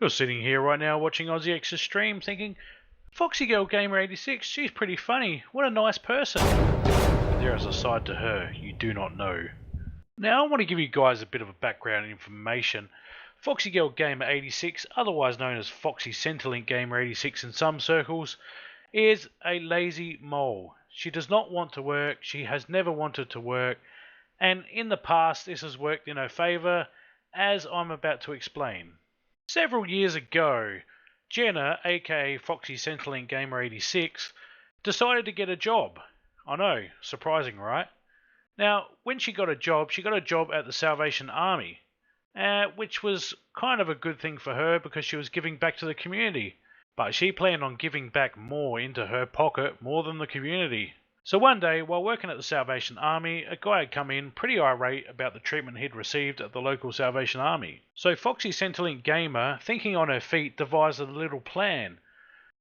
You're sitting here right now watching FoxyX's stream thinking, FoxyGirlGamer86, she's pretty funny, what a nice person. But there is a side to her you do not know. Now I want to give you guys a bit of a background information. FoxyGirlGamer86, otherwise known as FoxyCentrelinkGamer86 in some circles, is a lazy mole. She does not want to work, she has never wanted to work, and in the past this has worked in her favour, as I'm about to explain. Several years ago, Jenna, aka FoxyCentrelinkGamer86, decided to get a job. I know, surprising, right? Now, when she got a job at the Salvation Army, which was kind of a good thing for her because she was giving back to the community. But she planned on giving back more into her pocket more than the community. So one day, while working at the Salvation Army, a guy had come in pretty irate about the treatment he'd received at the local Salvation Army. So Foxy Centrelink Gamer, thinking on her feet, devised a little plan.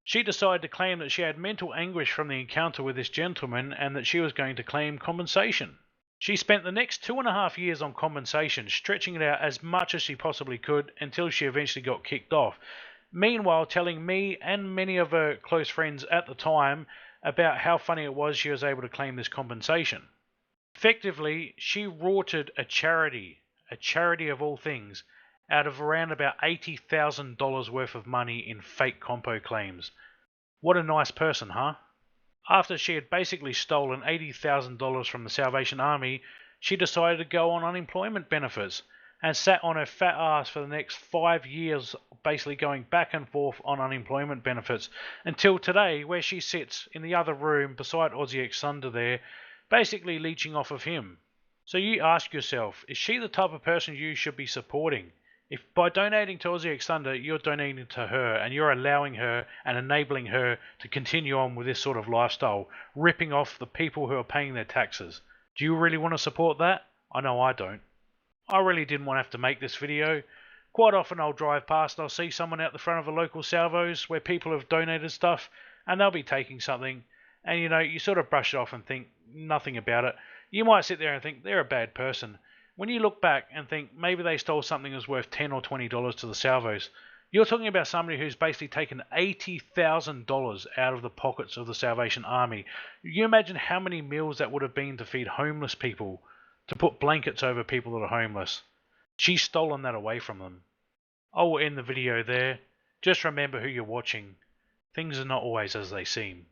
She decided to claim that she had mental anguish from the encounter with this gentleman and that she was going to claim compensation. She spent the next 2.5 years on compensation, stretching it out as much as she possibly could until she eventually got kicked off. Meanwhile, telling me and many of her close friends at the time about how funny it was she was able to claim this compensation. Effectively, she rorted a charity of all things, out of around about $80,000 worth of money in fake compo claims. What a nice person, huh? After she had basically stolen $80,000 from the Salvation Army, she decided to go on unemployment benefits and sat on her fat ass for the next 5 years, basically going back and forth on unemployment benefits, until today, where she sits in the other room beside FoxyX Thunder there, basically leeching off of him. So you ask yourself, is she the type of person you should be supporting? If by donating to FoxyX Thunder, you're donating to her and you're allowing her and enabling her to continue on with this sort of lifestyle, ripping off the people who are paying their taxes. Do you really want to support that? I know I don't. I really didn't want to have to make this video. Quite often I'll drive past and I'll see someone out the front of a local salvos where people have donated stuff and they'll be taking something and you sort of brush it off and think nothing about it. You might sit there and think they're a bad person. When you look back and think maybe they stole something that's worth $10 or $20 to the salvos, you're talking about somebody who's basically taken $80,000 out of the pockets of the Salvation Army. You imagine how many meals that would have been to feed homeless people, to put blankets over people that are homeless. She's stolen that away from them. I will end the video there. Just remember who you're watching. Things are not always as they seem.